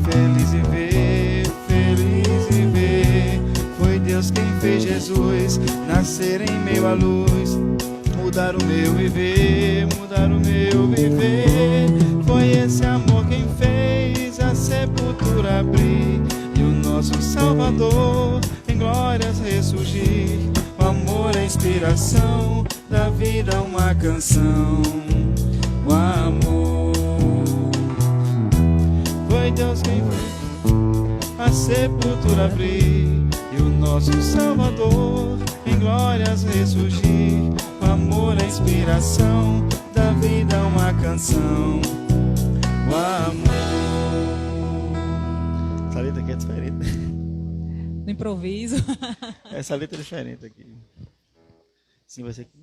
Feliz viver, feliz viver. Foi Deus quem fez Jesus nascer em meio à luz, mudar o meu viver, mudar o meu viver. Foi esse nosso Salvador em glórias ressurgir. O amor é a inspiração da vida, uma canção. O amor foi Deus quem fez a sepultura abrir e o nosso Salvador em glórias ressurgir. O amor é a inspiração da vida, uma canção. O amor. Essa letra aqui é diferente. No improviso. Essa letra é diferente aqui. Sim, vai ser aqui.